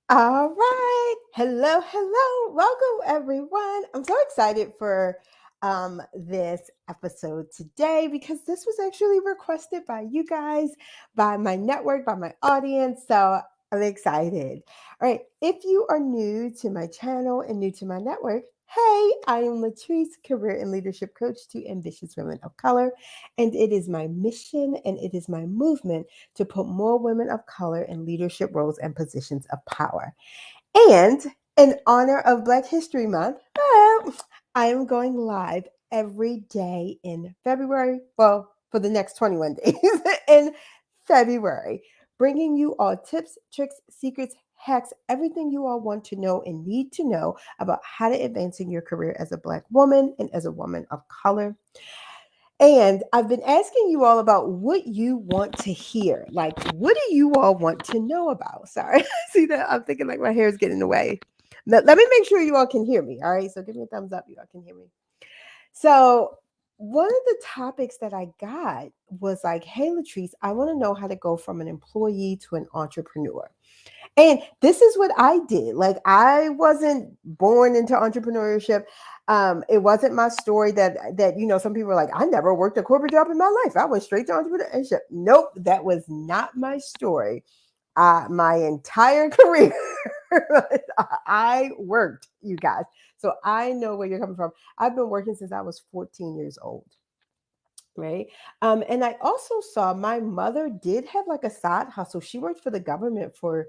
All right. Hello, hello. Welcome, everyone. I'm so excited for this episode today because this was actually requested by you guys, by my network, by my audience. So I'm excited. All right. If you are new to my channel and new to my network, hey, I am Latrice, career and leadership coach to ambitious women of color. And it is my mission and it is my movement to put more women of color in leadership roles and positions of power. And in honor of Black History Month, I am going live every day in February. Well, for the next 21 days in February, bringing you all tips, tricks, secrets, hacks, everything you all want to know and need to know about how to advance in your career as a Black woman and as a woman of color. And I've been asking you all about what you want to hear. Like, what do you all want to know about? Sorry. See that? I'm thinking like my hair is getting in the way. Let me make sure you all can hear me. All right. So give me a thumbs up. You all can hear me. So, one of the topics that I got was like, hey, Latrice, I want to know how to go from an employee to an entrepreneur. And this is what I did. Like I wasn't born into entrepreneurship. It wasn't my story that some people are like, I never worked a corporate job in my life. I went straight to entrepreneurship. Nope, that was not my story. My entire career, I worked, you guys. So I know where you're coming from. I've been working since I was 14 years old. Right. And I also saw my mother did have like a side hustle. She worked for the government for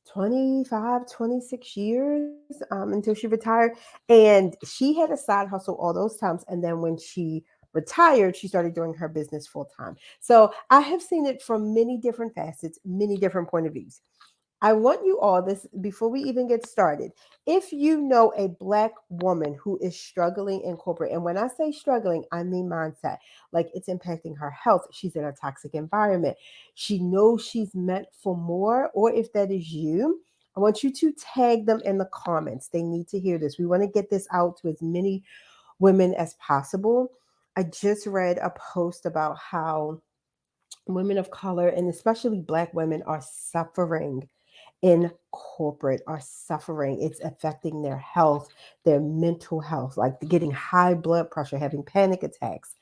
25, 26 years until she retired. And she had a side hustle all those times. And then when she retired, she started doing her business full time. So I have seen it from many different facets, many different point of views. I want you all this before we even get started. If you know a Black woman who is struggling in corporate, and when I say struggling, I mean mindset, like it's impacting her health. She's in a toxic environment. She knows she's meant for more, or if that is you, I want you to tag them in the comments. They need to hear this. We want to get this out to as many women as possible. I just read a post about how women of color and especially Black women are suffering in corporate, are suffering. It's affecting their health, their mental health, like getting high blood pressure, having panic attacks,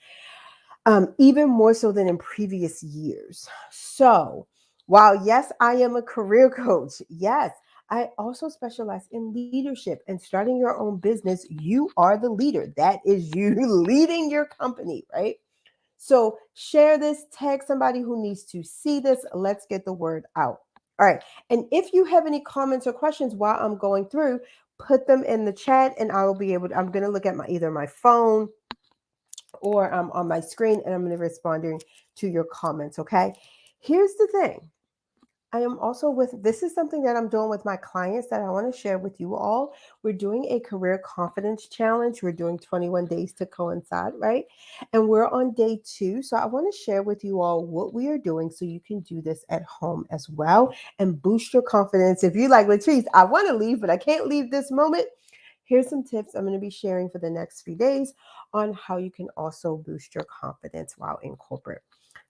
even more so than in previous years. So, while yes, I am a career coach, yes, I also specialize in leadership and starting your own business. You are the leader. That is you leading your company, right? So share this, tag somebody who needs to see this. Let's get the word out. All right. And if you have any comments or questions while I'm going through, put them in the chat and I will be able to, I'm going to look at my either my phone or on my screen and I'm going to be responding to your comments. Okay. Here's the thing. I am also this is something that I'm doing with my clients that I want to share with you all. We're doing a career confidence challenge. We're doing 21 days to coincide, right? And we're on day 2. So I want to share with you all what we are doing so you can do this at home as well and boost your confidence. If you like, Latrice, I want to leave, but I can't leave this moment. Here's some tips I'm going to be sharing for the next few days on how you can also boost your confidence while in corporate.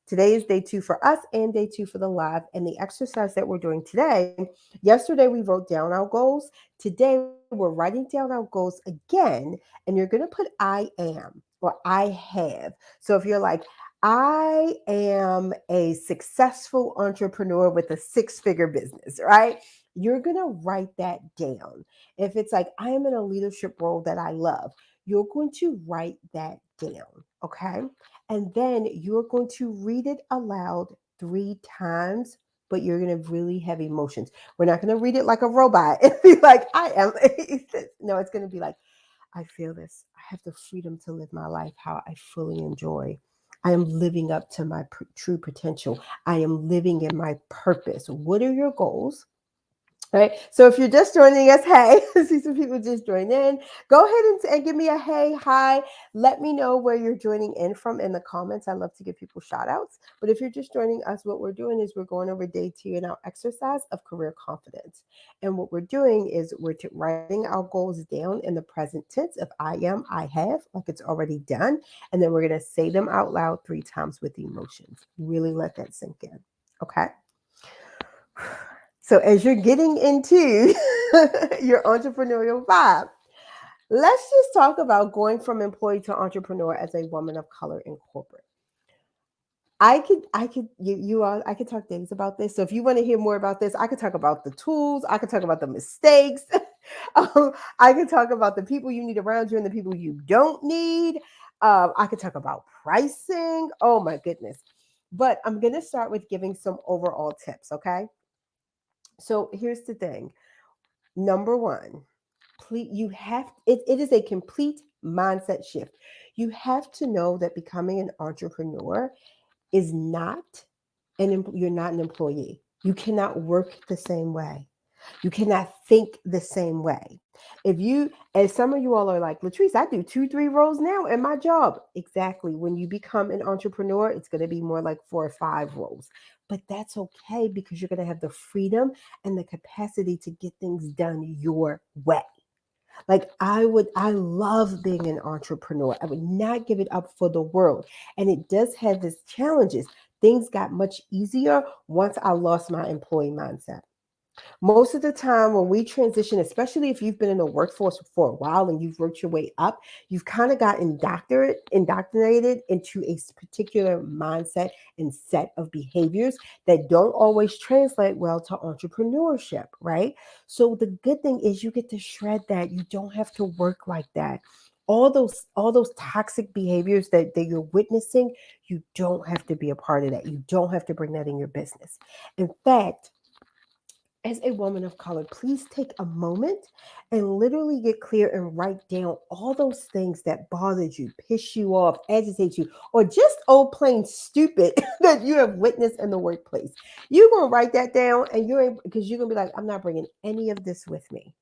Today is day 2 for us and day 2 for the live. And the exercise that we're doing today, yesterday we wrote down our goals. Today we're writing down our goals again. And you're going to put I am or I have. So if you're like, I am a successful entrepreneur with a 6-figure business, right? You're going to write that down. If it's like, I am in a leadership role that I love, you're going to write that down. Okay. And then you're going to read it aloud 3 times, but you're going to really have emotions. We're not going to read it like a robot and be like, I am. No, it's going to be like, I feel this. I have the freedom to live my life how I fully enjoy. I am living up to my true potential. I am living in my purpose. What are your goals? Right. So if you're just joining us, hey, I see some people just join in. Go ahead and give me a hey, hi. Let me know where you're joining in from in the comments. I love to give people shout outs. But if you're just joining us, what we're doing is we're going over day 2 in our exercise of career confidence. And what we're doing is we're writing our goals down in the present tense of I am, I have, like it's already done. And then we're going to say them out loud 3 times with emotions. Really let that sink in. Okay. So as you're getting into your entrepreneurial vibe, let's just talk about going from employee to entrepreneur as a woman of color in corporate. You all, I could talk things about this. So if you want to hear more about this, I could talk about the tools. I could talk about the mistakes. I could talk about the people you need around you and the people you don't need. I could talk about pricing. Oh my goodness. But I'm going to start with giving some overall tips. Okay. So here's the thing. Number one, please, it is a complete mindset shift. You have to know that becoming an entrepreneur is not you're not an employee. You cannot work the same way. You cannot think the same way. If you, as some of you all are like, Latrice, I do 2, 3 roles now in my job. Exactly. When you become an entrepreneur, it's going to be more like 4 or 5 roles. But that's okay because you're going to have the freedom and the capacity to get things done your way. Like I love being an entrepreneur. I would not give it up for the world. And it does have its challenges. Things got much easier once I lost my employee mindset. Most of the time when we transition, especially if you've been in the workforce for a while and you've worked your way up, you've kind of got indoctrinated into a particular mindset and set of behaviors that don't always translate well to entrepreneurship, right? So the good thing is you get to shred that. You don't have to work like that. All those toxic behaviors that you're witnessing, you don't have to be a part of that. You don't have to bring that in your business. In fact, as a woman of color, please take a moment and literally get clear and write down all those things that bothered you, piss you off, agitate you, or just old plain stupid that you have witnessed in the workplace. You're going to write that down and because you're going to be like, I'm not bringing any of this with me.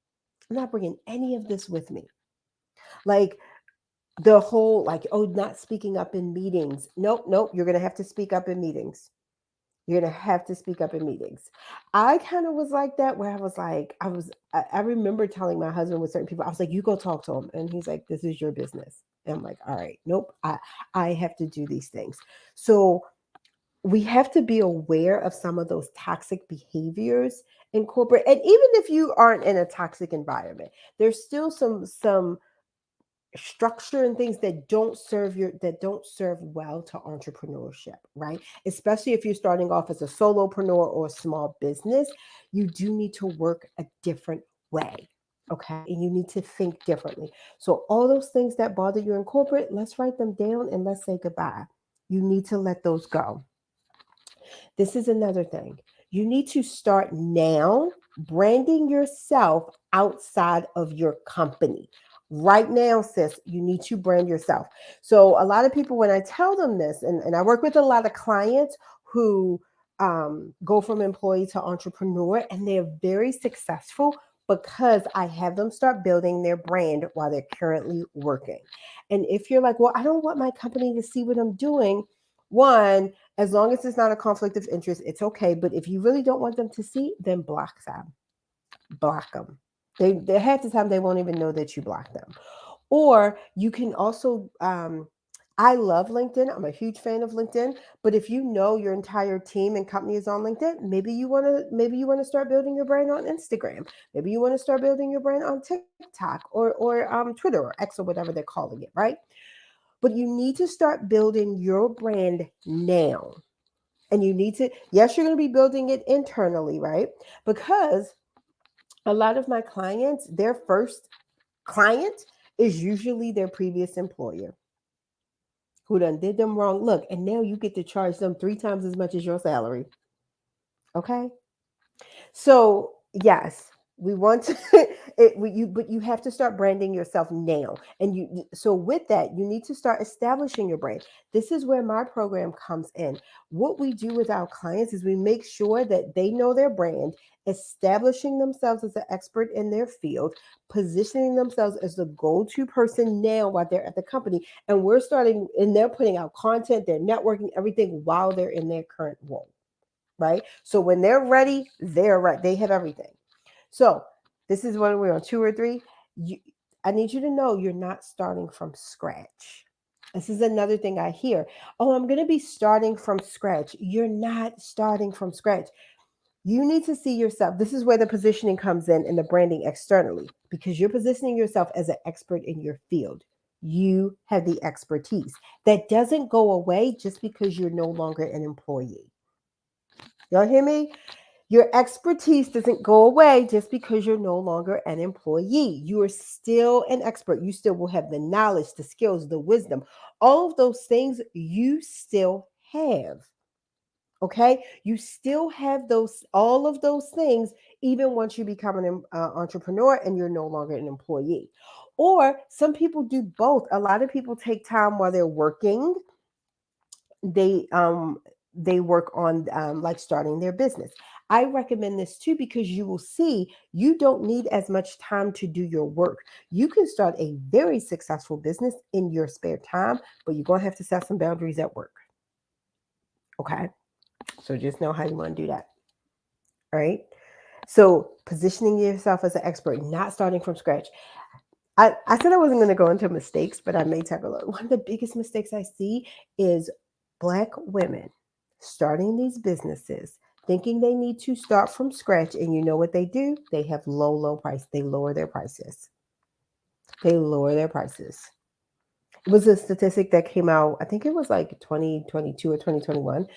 I'm not bringing any of this with me. Like the whole, like, oh, not speaking up in meetings. Nope, nope. You're going to have to speak up in meetings. You're gonna have to speak up in meetings. I kind of was like that where I was like, I remember telling my husband with certain people, I was like, you go talk to him. And he's like, this is your business. And I'm like, all right, nope, I have to do these things. So we have to be aware of some of those toxic behaviors in corporate. And even if you aren't in a toxic environment, there's still some structure and things that don't serve well to entrepreneurship, right? Especially if you're starting off as a solopreneur or a small business, you do need to work a different way. Okay. And you need to think differently. So all those things that bother you in corporate, let's write them down and let's say goodbye. You need to let those go. This is another thing. You need to start now branding yourself outside of your company. Right now, sis, you need to brand yourself. So, a lot of people, when I tell them this, and I work with a lot of clients who go from employee to entrepreneur, and they're very successful because I have them start building their brand while they're currently working. And if you're like, well, I don't want my company to see what I'm doing, one, as long as it's not a conflict of interest, it's okay. But if you really don't want them to see, then block them. Block them. They half the time they won't even know that you blocked them. Or you can also I love LinkedIn. I'm a huge fan of LinkedIn. But if you know your entire team and company is on LinkedIn, maybe you want to start building your brand on Instagram. Maybe you want to start building your brand on TikTok or Twitter or X or whatever they're calling it, right? But you need to start building your brand now. And you need to, yes, you're going to be building it internally, right? Because a lot of my clients, their first client is usually their previous employer who done did them wrong. Look, and now you get to charge them 3 times as much as your salary. Okay. So yes, we want to but you have to start branding yourself now. And so with that, you need to start establishing your brand. This is where my program comes in. What we do with our clients is we make sure that they know their brand, establishing themselves as an expert in their field, positioning themselves as the go-to person now while they're at the company. And we're starting and they're putting out content, they're networking, everything while they're in their current role, right? So when they're ready, they're right. They have everything. So this is what we're on 2 or 3. I need you to know you're not starting from scratch. This is another thing I hear. Oh, I'm going to be starting from scratch. You're not starting from scratch. You need to see yourself. This is where the positioning comes in and the branding externally, because you're positioning yourself as an expert in your field. You have the expertise. That doesn't go away just because you're no longer an employee. Y'all hear me? Your expertise doesn't go away just because you're no longer an employee. You are still an expert. You still will have the knowledge, the skills, the wisdom. All of those things you still have. Okay, you still have those, all of those things, even once you become an entrepreneur and you're no longer an employee. Or some people do both. A lot of people take time while they're working. They they work on like starting their business. I recommend this too, because you will see you don't need as much time to do your work. You can start a very successful business in your spare time, but you're going to have to set some boundaries at work. Okay, so just know how you want to do that. All right. So positioning yourself as an expert, not starting from scratch. I said I wasn't going to go into mistakes, but I may take a look. One of the biggest mistakes I see is Black women starting these businesses, thinking they need to start from scratch. And you know what they do? They have low price. They lower their prices. They lower their prices. It was a statistic that came out, I think it was like 2022 or 2021,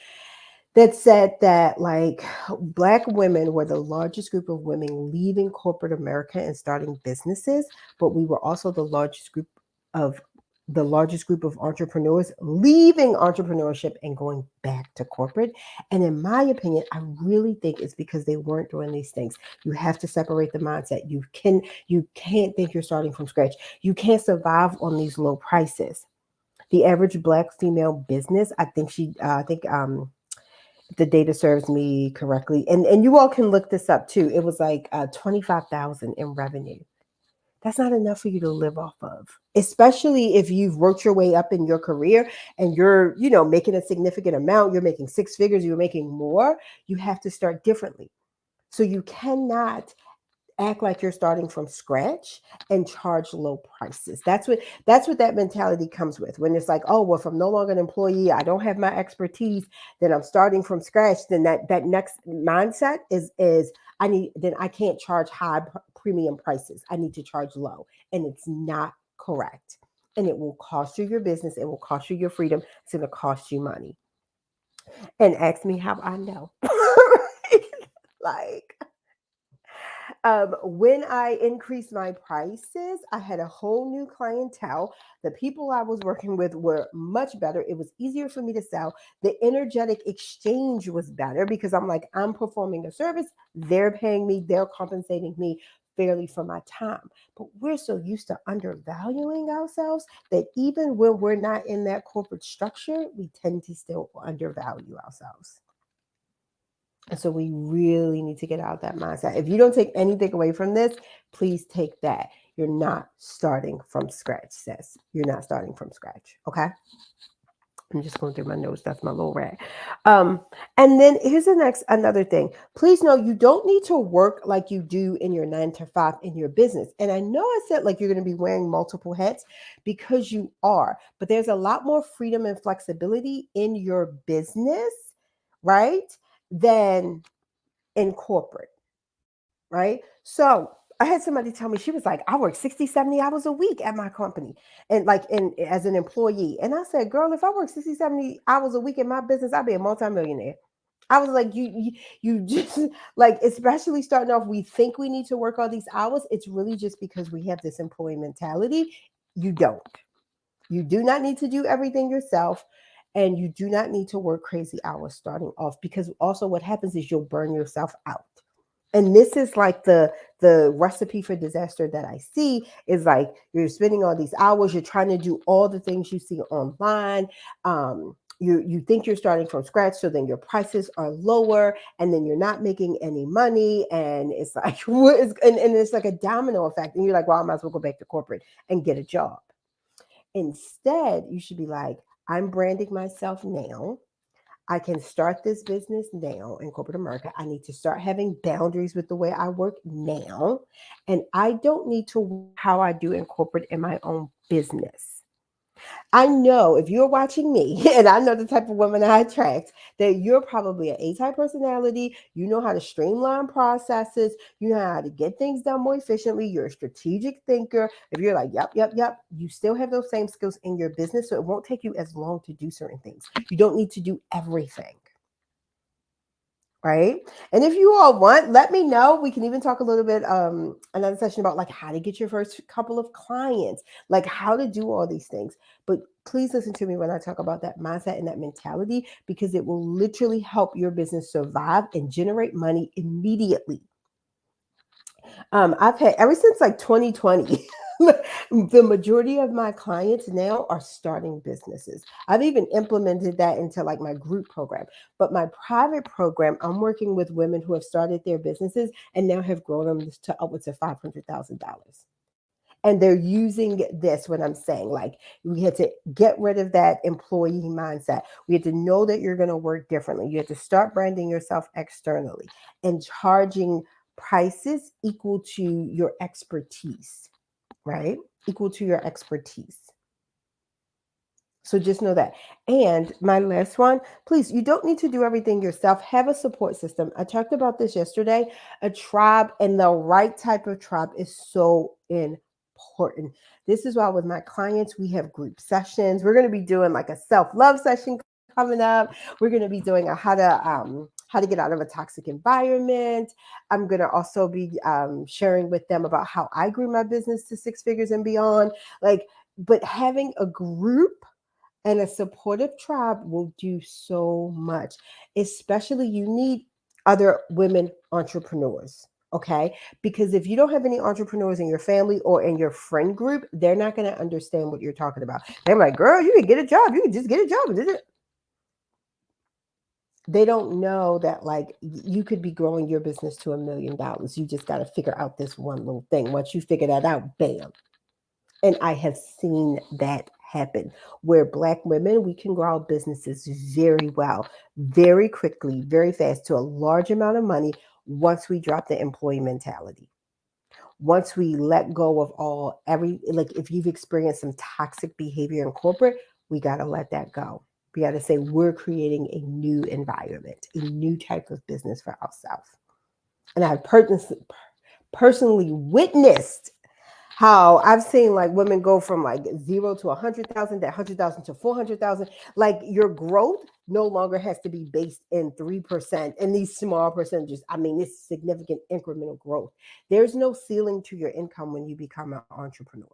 that said that like Black women were the largest group of women leaving corporate America and starting businesses, but we were also of the largest group of entrepreneurs leaving entrepreneurship and going back to corporate. And in my opinion, I really think it's because they weren't doing these things. You have to separate the mindset. You can't think you're starting from scratch. You can't survive on these low prices. The average Black female business, I think the data serves me correctly, and you all can look this up too. It was like 25,000 in revenue. That's not enough for you to live off of, especially if you've worked your way up in your career and you're, making a significant amount. You're making six figures. You're making more. You have to start differently. So you cannot act like you're starting from scratch and charge low prices. That's what that mentality comes with. When it's like, oh, well, if I'm no longer an employee, I don't have my expertise, then I'm starting from scratch. Then that next mindset is I can't charge high premium prices. I need to charge low. And it's not correct. And it will cost you your business. It will cost you your freedom. It's going to cost you money. And ask me how I know. Like, when I increased my prices, I had a whole new clientele. The people I was working with were much better. It was easier for me to sell. The energetic exchange was better because I'm performing a service. They're paying me, they're compensating me fairly for my time. But we're so used to undervaluing ourselves that even when we're not in that corporate structure, we tend to still undervalue ourselves. And so we really need to get out of that mindset. If you don't take anything away from this, please take that. You're not starting from scratch, sis. You're not starting from scratch. Okay. I'm just going through my notes. That's my little rat. And then here's another thing. Please know you don't need to work like you do in your 9 to 5 in your business. And I know I said like you're going to be wearing multiple hats, because you are, but there's a lot more freedom and flexibility in your business, right, than in corporate, right? So I had somebody tell me, she was like, I work 60, 70 hours a week at my company and like as an employee. And I said, girl, if I work 60, 70 hours a week in my business, I'd be a multimillionaire. I was like, you just like, especially starting off, we think we need to work all these hours. It's really just because we have this employee mentality. You don't. You do not need to do everything yourself. And you do not need to work crazy hours starting off, because also what happens is you'll burn yourself out. And this is like the recipe for disaster that I see is like you're spending all these hours, you're trying to do all the things you see online. You think you're starting from scratch, so then your prices are lower, and then you're not making any money, and it's like and it's like a domino effect, and you're like, well, I might as well go back to corporate and get a job. Instead, you should be like, I'm branding myself now. I can start this business now in corporate America. I need to start having boundaries with the way I work now. And I don't need to work how I do in corporate in my own business. I know if you're watching me, and I know the type of woman I attract, that you're probably an A-type personality. You know how to streamline processes. You know how to get things done more efficiently. You're a strategic thinker. If you're like, yep, yep, yep, you still have those same skills in your business, so it won't take you as long to do certain things. You don't need to do everything. Right. And if you all want, let me know. We can even talk a little bit another session about like how to get your first couple of clients, like how to do all these things. But please listen to me when I talk about that mindset and that mentality, because it will literally help your business survive and generate money immediately. I've had ever since like 2020, the majority of my clients now are starting businesses. I've even implemented that into like my group program. But my private program, I'm working with women who have started their businesses and now have grown them to upwards of $500,000. And they're using this when I'm saying, like, we had to get rid of that employee mindset. We had to know that you're going to work differently. You had to start branding yourself externally and charging prices equal to your expertise, right? Equal to your expertise. So just know that. And my last one, please, you don't need to do everything yourself. Have a support system. I talked about this yesterday. A tribe, and the right type of tribe is so important. This is why with my clients, we have group sessions. We're going to be doing like a self-love session coming up. We're going to be doing a how to get out of a toxic environment. I'm going to also be sharing with them about how I grew my business to six figures and beyond. Like, but having a group and a supportive tribe will do so much. Especially, you need other women entrepreneurs. Okay. Because if you don't have any entrepreneurs in your family or in your friend group, they're not going to understand what you're talking about. They're like, girl, you can get a job. You can just get a job. They don't know that like you could be growing your business to $1 million. You just got to figure out this one little thing. Once you figure that out, bam. And I have seen that happen where Black women, we can grow our businesses very well, very quickly, very fast to a large amount of money once we drop the employee mentality. Once we let go of like if you've experienced some toxic behavior in corporate, we got to let that go. We got to say we're creating a new environment, a new type of business for ourselves. And I've personally witnessed how I've seen like women go from like 0 to 100,000, that 100,000 to 400,000. Like your growth no longer has to be based in 3% and these small percentages. I mean, it's significant incremental growth. There's no ceiling to your income when you become an entrepreneur.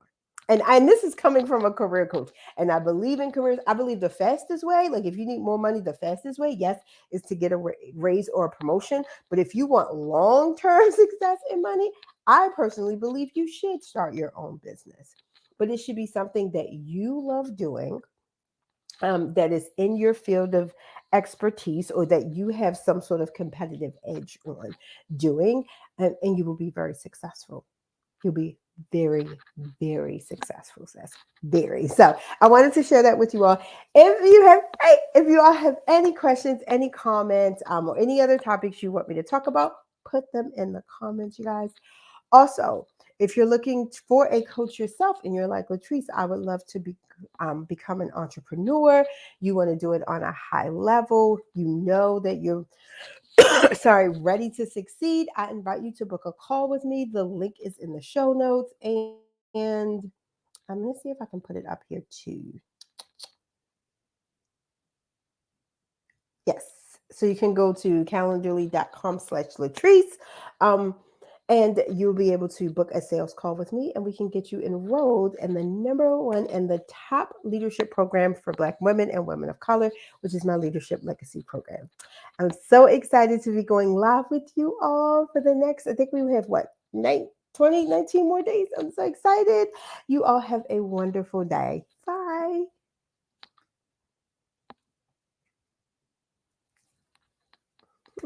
And this is coming from a career coach. And I believe in careers. I believe the fastest way, like if you need more money, the fastest way, yes, is to get a raise or a promotion. But if you want long-term success in money, I personally believe you should start your own business. But it should be something that you love doing, that is in your field of expertise, or that you have some sort of competitive edge on doing, and you will be very successful. You'll be very, very successful, sis. Very. So I wanted to share that with you all. If you all have any questions, any comments, or any other topics you want me to talk about, put them in the comments, you guys. Also, if you're looking for a coach yourself and you're like, Latrice, I would love to become an entrepreneur. You want to do it on a high level. You know that you're ready to succeed. I invite you to book a call with me. The link is in the show notes. And I'm going to see if I can put it up here too. Yes. So you can go to calendly.com/Latrice. And you'll be able to book a sales call with me, and we can get you enrolled in the #1 and the top leadership program for Black women and women of color, which is my Leadership Legacy program. I'm so excited to be going live with you all for the next, I think we have 19 more days. I'm so excited. You all have a wonderful day. Bye.